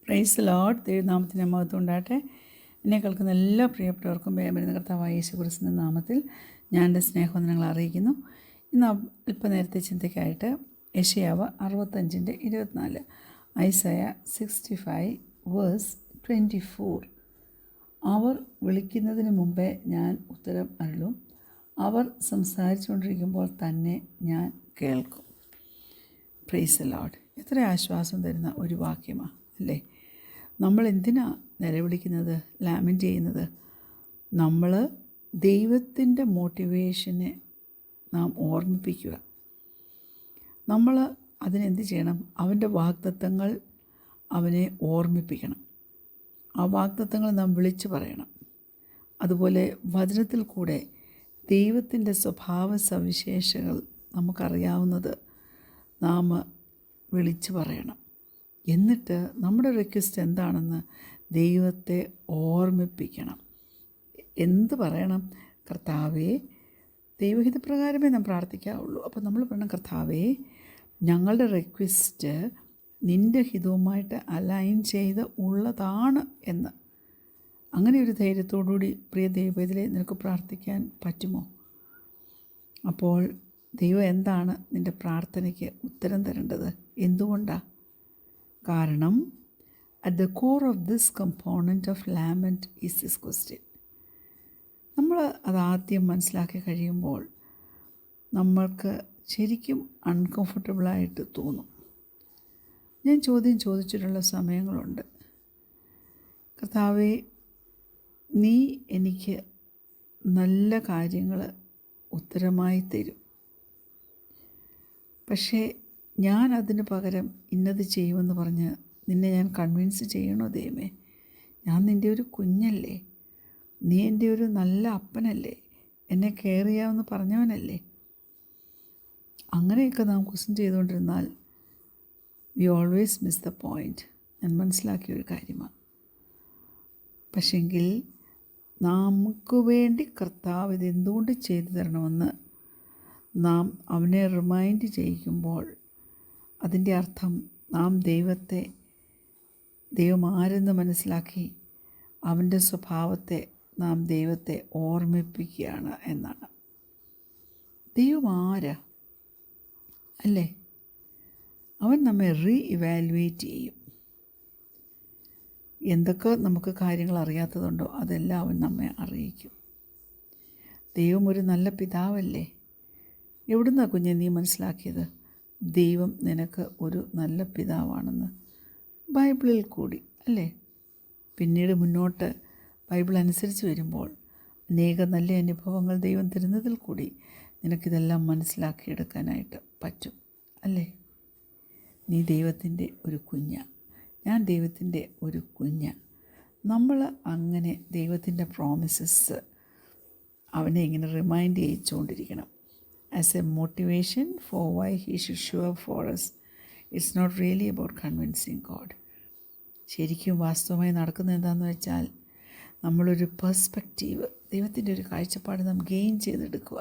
Praise Lord. ദൈവനാമത്തിൻ്റെ മഹത്വം ഉണ്ടാകട്ടെ. എന്നെ കേൾക്കുന്ന എല്ലാ പ്രിയപ്പെട്ടവർക്കും വേഗം കർത്താവായ യേശു ക്രിസ്തുവിൻ്റെ നാമത്തിൽ ഞാൻ എൻ്റെ സ്നേഹവന്ദനങ്ങൾ അറിയിക്കുന്നു. ഇന്ന് അല്പനേരത്തെ ചിന്തയ്ക്കായിട്ട് യെശയ്യാവ് 65:24, ഐസയ 65:24. അവർ വിളിക്കുന്നതിന് മുമ്പേ ഞാൻ ഉത്തരം അരുളും, അവർ സംസാരിച്ചുകൊണ്ടിരിക്കുമ്പോൾ തന്നെ ഞാൻ കേൾക്കും. Praise lord. എത്ര ആശ്വാസം തരുന്ന ഒരു വാക്യമാണ് അല്ലേ? നമ്മൾ എന്തിനാ നിലവിളിക്കുന്നത്, ലാമെൻറ്റ് ചെയ്യുന്നത്? നമ്മൾ ദൈവത്തിൻ്റെ മോട്ടിവേഷനെ നാം ഓർമ്മിപ്പിക്കുക. നമ്മൾ അതിനെന്ത് ചെയ്യണം? അവൻ്റെ വാഗ്ദത്തങ്ങൾ അവനെ ഓർമ്മിപ്പിക്കണം. ആ വാഗ്ദത്തങ്ങൾ നാം വിളിച്ചു പറയണം. അതുപോലെ വചനത്തിൽ കൂടെ ദൈവത്തിൻ്റെ സ്വഭാവ സവിശേഷതകൾ നമുക്കറിയാവുന്നത് നാം വിളിച്ചു പറയണം. എന്നിട്ട് നമ്മുടെ റിക്വസ്റ്റ് എന്താണെന്ന് ദൈവത്തെ ഓർമ്മിപ്പിക്കണം. എന്ത് പറയണം? കർത്താവേ, ദൈവഹിതപ്രകാരമേ നാം പ്രാർത്ഥിക്കാവുള്ളൂ. അപ്പോൾ നമ്മൾ പറയണം, കർത്താവേ, ഞങ്ങളുടെ റിക്വസ്റ്റ് നിൻ്റെ ഹിതവുമായിട്ട് അലൈൻ ചെയ്ത് ഉള്ളതാണ് എന്ന്. അങ്ങനെ ഒരു ധൈര്യത്തോടുകൂടി പ്രിയ ദൈവത്തിലെ നിനക്ക് പ്രാർത്ഥിക്കാൻ പറ്റുമോ? അപ്പോൾ ദൈവം എന്താണ് നിൻ്റെ പ്രാർത്ഥനയ്ക്ക് ഉത്തരം തരേണ്ടത്? എന്തുകൊണ്ടാണ്? കാരണം at the core of this component of lament is this question. നമ്മൾ അതാദ്യം മനസ്സിലാക്കി കഴിയുമ്പോൾ നമ്മൾക്ക് ശരിക്കും അൺകംഫർട്ടബിളായിട്ട് തോന്നും. ഞാൻ ചോദ്യം ചോദിച്ചിട്ടുള്ള സമയങ്ങളുണ്ട്. കർത്താവേ, നീ എനിക്ക് നല്ല കാര്യങ്ങൾ ഉത്തരമായി തരും, പക്ഷേ ഞാൻ അതിന് പകരം ഇന്നത് ചെയ്യുമെന്ന് പറഞ്ഞ് നിന്നെ ഞാൻ കൺവിൻസ് ചെയ്യണോ ദൈവമേ? ഞാൻ നിൻ്റെ ഒരു കുഞ്ഞല്ലേ, നീ എൻ്റെ ഒരു നല്ല അപ്പനല്ലേ, എന്നെ കെയർ ചെയ്യാമെന്ന് പറഞ്ഞവനല്ലേ? അങ്ങനെയൊക്കെ നാം ക്വസ്റ്റ്യൻ ചെയ്തുകൊണ്ടിരുന്നാൽ we always miss the point. ഞാൻ മനസ്സിലാക്കിയ ഒരു കാര്യമാണ്. പക്ഷെങ്കിൽ നമുക്ക് വേണ്ടി കർത്താവ് ഇതെന്തുകൊണ്ട് ചെയ്തു തരണമെന്ന് നാം അവനെ റിമൈൻഡ് ചെയ്യിക്കുമ്പോൾ അതിൻ്റെ അർത്ഥം നാം ദൈവം ആരെന്ന് മനസ്സിലാക്കി അവൻ്റെ സ്വഭാവത്തെ നാം ദൈവത്തെ ഓർമ്മിപ്പിക്കുകയാണ് എന്നാണ്. ദൈവം ആരാ അല്ലേ? അവൻ നമ്മെ ഇവാലുവേറ്റ് ചെയ്യും. എന്തൊക്കെ നമുക്ക് കാര്യങ്ങൾ അറിയാത്തതുണ്ടോ അതെല്ലാം അവൻ നമ്മെ അറിയിക്കും. ദൈവം ഒരു നല്ല പിതാവല്ലേ? എവിടുന്നാ കുഞ്ഞെ നീ മനസ്സിലാക്കിയത് ദൈവം നിനക്ക് ഒരു നല്ല പിതാവാണെന്ന്? ബൈബിളിൽ കൂടി അല്ലേ? പിന്നീട് മുന്നോട്ട് ബൈബിൾ അനുസരിച്ച് വരുമ്പോൾ അനേക നല്ല അനുഭവങ്ങൾ ദൈവം തരുന്നതിൽ കൂടി നിനക്കിതെല്ലാം മനസ്സിലാക്കിയെടുക്കാനായിട്ട് പറ്റും അല്ലേ? നീ ദൈവത്തിൻ്റെ ഒരു കുഞ്ഞ, ഞാൻ ദൈവത്തിൻ്റെ ഒരു കുഞ്ഞ. നമ്മൾ അങ്ങനെ ദൈവത്തിൻ്റെ പ്രോമിസസ് അവനെ ഇങ്ങനെ remind ചെയ്യിച്ചുകൊണ്ടിരിക്കണം. As a motivation for why he should show up for us. It's not really about convincing God. ശരിക്കും വാസ്തവമായി നടക്കുന്നത് എന്താണെന്ന് വെച്ചാൽ നമ്മളൊരു പെർസ്പെക്റ്റീവ്, ദൈവത്തിൻ്റെ ഒരു കാഴ്ചപ്പാട് നാം ഗെയിൻ ചെയ്തെടുക്കുക.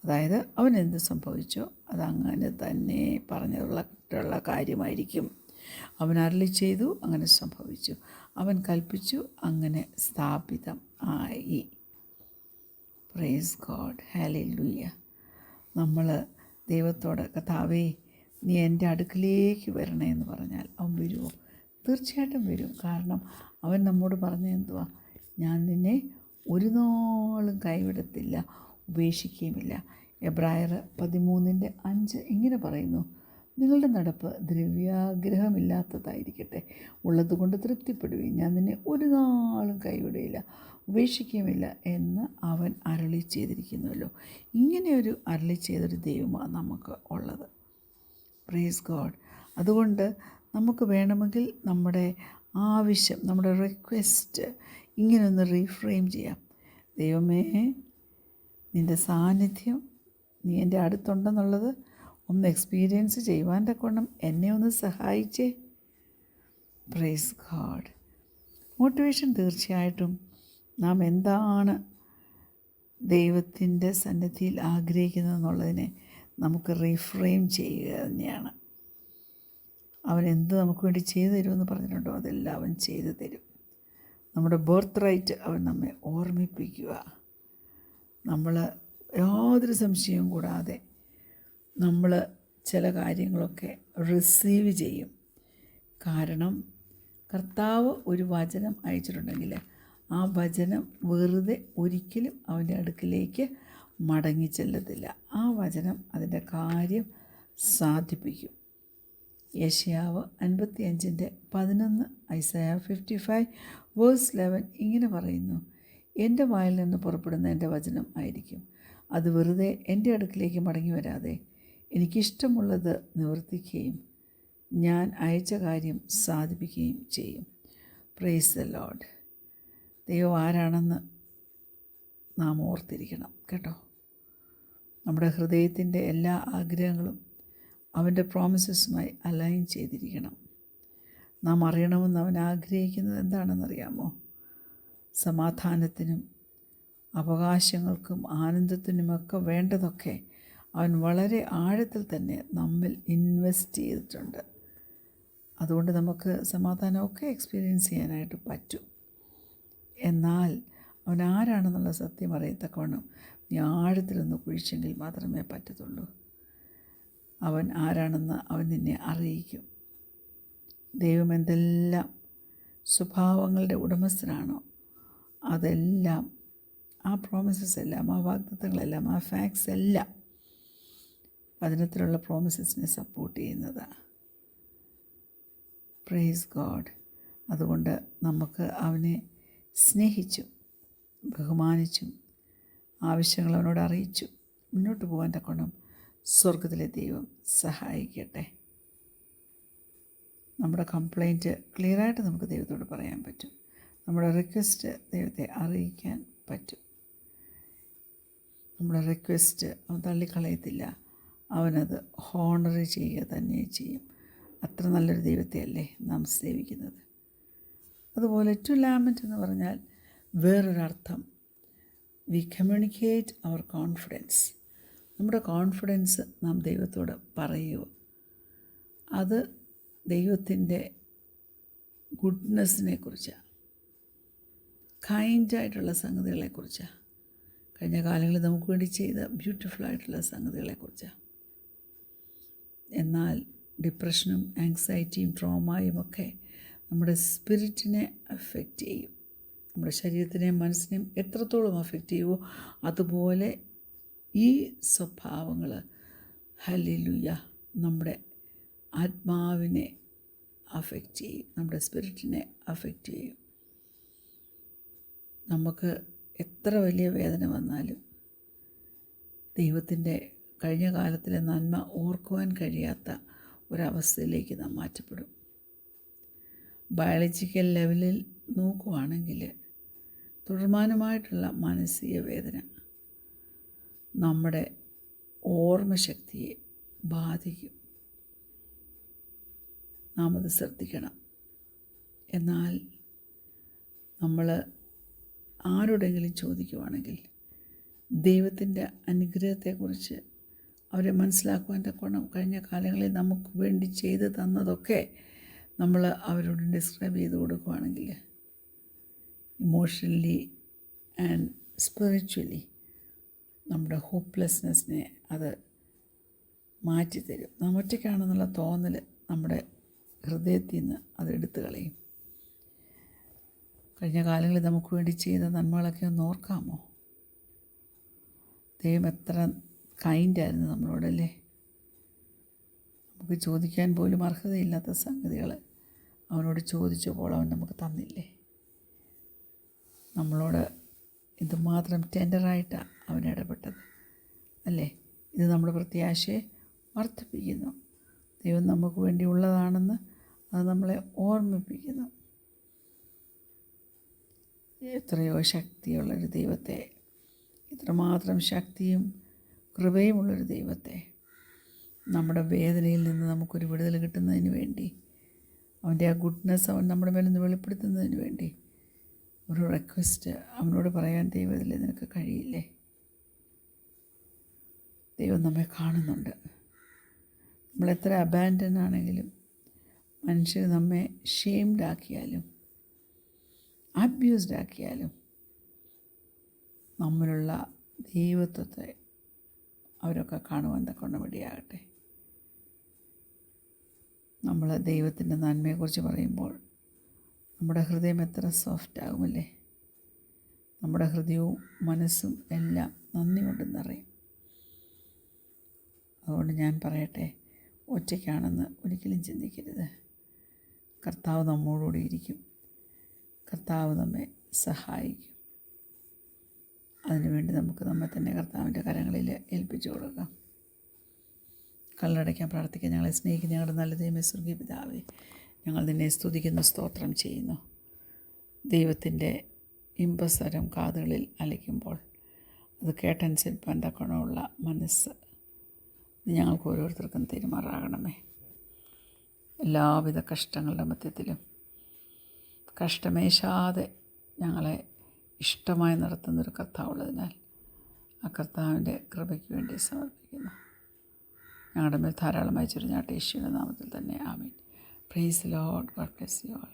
അതായത് അവൻ എന്ത് സംഭവിച്ചോ അതങ്ങനെ തന്നെ പറഞ്ഞുള്ള കാര്യമായിരിക്കും. അവൻ അരുളി ചെയ്തു, അങ്ങനെ സംഭവിച്ചു. അവൻ കൽപ്പിച്ചു, അങ്ങനെ സ്ഥാപിതം ആയി. Praise God, hallelujah. നമ്മൾ ദൈവത്തോട് കർത്താവേ, നീ എൻ്റെ അടുക്കിലേക്ക് വരണേ എന്ന് പറഞ്ഞാൽ അവൻ വരുമോ? തീർച്ചയായിട്ടും വരും. കാരണം അവൻ നമ്മോട് പറഞ്ഞ എന്തുവാ? ഞാൻ നിന്നെ ഒരു നാളും കൈവിടത്തില്ല, ഉപേക്ഷിക്കുകയുമില്ല. എബ്രായർ 13:5 ഇങ്ങനെ പറയുന്നു, നിങ്ങളുടെ നടപ്പ് ദ്രവ്യാഗ്രഹമില്ലാത്തതായിരിക്കട്ടെ, ഉള്ളതുകൊണ്ട് തൃപ്തിപ്പെടുകയും, ഞാൻ നിന്നെ ഒരു നാളും കൈവിടുകയില്ല, ഉപേക്ഷിക്കുകയുമില്ല എന്ന് അവൻ അരുളി ചെയ്തിരിക്കുന്നുവല്ലോ. ഇങ്ങനെയൊരു അരുളി ചെയ്തൊരു ദൈവമാണ് നമുക്ക് ഉള്ളത്. Praise God. അതുകൊണ്ട് നമുക്ക് വേണമെങ്കിൽ നമ്മുടെ ആവശ്യം, നമ്മുടെ റിക്വസ്റ്റ് ഇങ്ങനെയൊന്ന് റീഫ്രെയിം ചെയ്യാം. ദൈവമേ, നിൻ്റെ സാന്നിധ്യം, നീ എൻ്റെ അടുത്തുണ്ടെന്നുള്ളത് ഒന്ന് എക്സ്പീരിയൻസ് ചെയ്യുവാൻ തക്കവണ്ണം എന്നെ ഒന്ന് സഹായിച്ചേ. Praise God. മോട്ടിവേഷൻ തീർച്ചയായിട്ടും നാം എന്താണ് ദൈവത്തിൻ്റെ സന്നിധിയിൽ ആഗ്രഹിക്കുന്നതെന്നുള്ളതിനെ നമുക്ക് റീഫ്രെയിം ചെയ്യുക തന്നെയാണ്. അവൻ എന്ത് നമുക്ക് വേണ്ടി ചെയ്തു തരുമെന്ന് പറഞ്ഞിട്ടുണ്ടോ അതെല്ലാം അവൻ ചെയ്തു തരും. നമ്മുടെ ബർത്ത് റൈറ്റ് അവൻ നമ്മെ ഓർമ്മിപ്പിക്കുക. നമ്മൾ യാതൊരു സംശയവും കൂടാതെ നമ്മൾ ചില കാര്യങ്ങളൊക്കെ റിസീവ് ചെയ്യും. കാരണം കർത്താവ് ഒരു വചനം അയച്ചിട്ടുണ്ടെങ്കിൽ ആ വചനം വെറുതെ ഒരിക്കലും അവൻ്റെ അടുക്കിലേക്ക് മടങ്ങി ചെല്ലത്തില്ല. ആ വചനം അതിൻ്റെ കാര്യം സാധിപ്പിക്കും. യെശയ്യാവ് 55:11, ഐസയ 55:11 ഇങ്ങനെ പറയുന്നു: എൻ്റെ വായിൽ നിന്ന് പുറപ്പെടുന്ന എൻ്റെ വചനം ആയിരിക്കും. അത് വെറുതെ എൻ്റെ അടുക്കിലേക്ക് മടങ്ങി വരാതെ എനിക്കിഷ്ടമുള്ളത് നിവർത്തിക്കുകയും ഞാൻ അയച്ച കാര്യം സാധിപ്പിക്കുകയും ചെയ്യും. Praise the Lord. ദൈവം ആരാണെന്ന് നാം ഓർത്തിരിക്കണം കേട്ടോ. നമ്മുടെ ഹൃദയത്തിൻ്റെ എല്ലാ ആഗ്രഹങ്ങളും അവൻ്റെ പ്രോമിസസുമായി അലൈൻ ചെയ്തിരിക്കണം. നാം അറിയണമെന്ന് അവൻ ആഗ്രഹിക്കുന്നത് എന്താണെന്നറിയാമോ? സമാധാനത്തിനും അവകാശങ്ങൾക്കും ആനന്ദത്തിനുമൊക്കെ വേണ്ടതൊക്കെ അവൻ വളരെ ആഴത്തിൽ തന്നെ നമ്മിൽ ഇൻവെസ്റ്റ് ചെയ്തിട്ടുണ്ട്. അതുകൊണ്ട് നമുക്ക് സമാധാനമൊക്കെ എക്സ്പീരിയൻസ് ചെയ്യാനായിട്ട് പറ്റും. എന്നാൽ അവൻ ആരാണെന്നുള്ള സത്യം അറിയത്തക്കവണ്ണം നീ ആഴത്തിലൊന്ന് കുഴിച്ചെങ്കിൽ മാത്രമേ പറ്റത്തുള്ളൂ. അവൻ ആരാണെന്ന് അവൻ നിന്നെ അറിയിക്കും. ദൈവം എന്തെല്ലാം സ്വഭാവങ്ങളുടെ ഉടമസ്ഥനാണോ അതെല്ലാം, ആ പ്രോമിസസ് എല്ലാം, ആ വാഗ്ദത്തങ്ങളെല്ലാം, ആ ഫാക്ട്സ് എല്ലാം വചനത്തിലുള്ള പ്രോമിസസിനെ സപ്പോർട്ട് ചെയ്യുന്നതാണ്. Praise God. അതുകൊണ്ട് നമുക്ക് അവനെ സ്നേഹിച്ചും ബഹുമാനിച്ചും ആവശ്യങ്ങൾ അവനോട് അറിയിച്ചു മുന്നോട്ട് പോകാൻ തക്കോണം സ്വർഗത്തിലെ ദൈവം സഹായിക്കട്ടെ. നമ്മുടെ കംപ്ലൈൻറ്റ് ക്ലിയറായിട്ട് നമുക്ക് ദൈവത്തോട് പറയാൻ പറ്റും. നമ്മുടെ റിക്വസ്റ്റ് ദൈവത്തെ അറിയിക്കാൻ പറ്റും. നമ്മുടെ റിക്വസ്റ്റ് അവൻ തള്ളിക്കളയത്തില്ല. അവനത് ഹോണർ ചെയ്യുക തന്നെ ചെയ്യും. അത്ര നല്ലൊരു ദൈവത്തെയല്ലേ നാം സേവിക്കുന്നത്. അതുപോലെ ടു ലാമെൻറ്റ് എന്ന് പറഞ്ഞാൽ വേറൊരർത്ഥം, വി കമ്മ്യൂണിക്കേറ്റ് അവർ കോൺഫിഡൻസ്. നമ്മുടെ കോൺഫിഡൻസ് നാം ദൈവത്തോട് പറയുക. അത് ദൈവത്തിൻ്റെ ഗുഡ്നെസ്സിനെ കുറിച്ചാണ്, കൈൻഡായിട്ടുള്ള സംഗതികളെക്കുറിച്ചാണ്, കഴിഞ്ഞ കാലങ്ങളിൽ നമുക്ക് വേണ്ടി ചെയ്ത ബ്യൂട്ടിഫുള്ളായിട്ടുള്ള സംഗതികളെക്കുറിച്ചാണ്. എന്നാൽ ഡിപ്രഷനും ആങ്സൈറ്റിയും ട്രോമയും ഒക്കെ നമ്മുടെ സ്പിരിറ്റിനെ അഫക്റ്റ് ചെയ്യും. നമ്മുടെ ശരീരത്തിനെയും മനസ്സിനെയും എത്രത്തോളം അഫക്റ്റ് ചെയ്യുമോ അതുപോലെ ഈ സ്വഭാവങ്ങൾ ഹല്ലേലൂയ നമ്മുടെ ആത്മാവിനെ അഫക്റ്റ് ചെയ്യും, നമ്മുടെ സ്പിരിറ്റിനെ അഫക്റ്റ് ചെയ്യും. നമുക്ക് എത്ര വലിയ വേദന വന്നാലും ദൈവത്തിൻ്റെ കഴിഞ്ഞ കാലത്തിലെ നന്മ ഓർക്കുവാൻ കഴിയാത്ത ഒരവസ്ഥയിലേക്ക് നാം മാറ്റപ്പെടും. ബയോളജിക്കൽ ലെവലിൽ നോക്കുവാണെങ്കിൽ തുടർമാനമായിട്ടുള്ള മാനസിക വേദന നമ്മുടെ ഓർമ്മശക്തിയെ ബാധിക്കും. നാം അത് ശ്രദ്ധിക്കണം. എന്നാൽ നമ്മൾ ആരോടെങ്കിലും ചോദിക്കുവാണെങ്കിൽ ദൈവത്തിൻ്റെ അനുഗ്രഹത്തെക്കുറിച്ച് അവരെ മനസ്സിലാക്കുവാൻ തക്കോണം കഴിഞ്ഞ കാലങ്ങളിൽ നമുക്ക് വേണ്ടി ചെയ്ത് തന്നതൊക്കെ നമ്മൾ അവരോട് ഡിസ്ക്രൈബ് ചെയ്ത് കൊടുക്കുകയാണെങ്കിൽ ഇമോഷണലി ആൻഡ് സ്പിരിച്വലി നമ്മുടെ ഹോപ്പ്ലെസ്നെസ്സിനെ അത് മാറ്റിത്തരും. നാം ഒറ്റയ്ക്കാണെന്നുള്ള തോന്നൽ നമ്മുടെ ഹൃദയത്തിൽ നിന്ന് അത് എടുത്തു കളയും. കഴിഞ്ഞ കാലങ്ങളിൽ നമുക്ക് വേണ്ടി ചെയ്ത നന്മകളൊക്കെ ഒന്ന് ഓർക്കാമോ? ദൈവം എത്ര കൈൻഡായിരുന്നു നമ്മളോടല്ലേ. നമുക്ക് ചോദിക്കാൻ പോലും അർഹതയില്ലാത്ത സംഗതികൾ അവനോട് ചോദിച്ചപ്പോൾ അവൻ നമുക്ക് തന്നില്ലേ. നമ്മളോട് എന്തുമാത്രം ടെൻഡറായിട്ടാണ് അവൻ ഇടപെട്ടത് അല്ലേ. ഇത് നമ്മുടെ പ്രത്യാശയെ വർദ്ധിപ്പിക്കുന്നു. ദൈവം നമുക്ക് വേണ്ടി ഉള്ളതാണെന്ന് അത് നമ്മളെ ഓർമ്മിപ്പിക്കുന്നു. എത്രയോ ശക്തിയുള്ളൊരു ദൈവത്തെ, ഇത്രമാത്രം ശക്തിയും കൃപയുമുള്ളൊരു ദൈവത്തെ നമ്മുടെ വേദനയിൽ നിന്ന് നമുക്കൊരു വിടുതൽ കിട്ടുന്നതിന് വേണ്ടി, അവൻ്റെ ആ ഗുഡ്നെസ് അവൻ നമ്മുടെ മേലൊന്ന് വെളിപ്പെടുത്തുന്നതിന് വേണ്ടി ഒരു റിക്വസ്റ്റ് അവനോട് പറയാൻ ദൈവത്തിലെ നിനക്ക് കഴിയില്ലേ? ദൈവം നമ്മെ കാണുന്നുണ്ട്. നമ്മളെത്ര അബാൻഡൻ ആണെങ്കിലും മനുഷ്യർ നമ്മെ ഷെയിംഡ് ആക്കിയാലും അബ്യൂസ്ഡ് ആക്കിയാലും നമ്മളുള്ള ദൈവത്വത്തെ അവരൊക്കെ കാണുവാൻ തക്കവണ്ണം ഇടയാകട്ടെ. നമ്മൾ ദൈവത്തിൻ്റെ നന്മയെക്കുറിച്ച് പറയുമ്പോൾ നമ്മുടെ ഹൃദയം എത്ര സോഫ്റ്റ് ആകുമല്ലേ. നമ്മുടെ ഹൃദയവും മനസ്സും എല്ലാം നന്ദി കൊണ്ട് നിറയും. അതുകൊണ്ട് ഞാൻ പറയട്ടെ, ഒറ്റയ്ക്കാണെന്ന് ഒരിക്കലും ചിന്തിക്കരുത്. കർത്താവ് നമ്മോടുകൂടി ഇരിക്കും. കർത്താവ് നമ്മെ സഹായിക്കും. അതിനുവേണ്ടി നമുക്ക് നമ്മെ തന്നെ കർത്താവിൻ്റെ കരങ്ങളിൽ ഏൽപ്പിച്ചു കൊടുക്കാം. കണ്ണടയ്ക്കാൻ പ്രാർത്ഥിക്കാം. ഞങ്ങളെ സ്നേഹിക്കുന്ന ഞങ്ങളുടെ നല്ല ദൈവമേ, സ്വർഗീയ പിതാവേ, ഞങ്ങൾ നിന്നെ സ്തുതിക്കുന്നു, സ്തോത്രം ചെയ്യുന്നു. ദൈവത്തിൻ്റെ ഇമ്പസ്വരം കാതുകളിൽ അലയ്ക്കുമ്പോൾ അത് കേട്ടനുസരിപ്പാൻ തക്കണമുള്ള മനസ്സ് ഞങ്ങൾക്ക് ഓരോരുത്തർക്കും തെരുമാറാകണമേ. എല്ലാവിധ കഷ്ടങ്ങളുടെ മധ്യത്തിലും കഷ്ടമേശാതെ ഞങ്ങളെ ഇഷ്ടമായി നടത്തുന്നൊരു കർത്താവുള്ളതിനാൽ ആ കർത്താവിൻ്റെ കൃപയ്ക്ക് വേണ്ടി സമർപ്പിക്കുന്നു. ഞങ്ങളുടെ മേൽ ധാരാളമായി ചൊരിഞ്ഞാട്ടെ യേശുവിൻ്റെ നാമത്തിൽ തന്നെ. ആമേൻ. Praise the lord. God bless you all.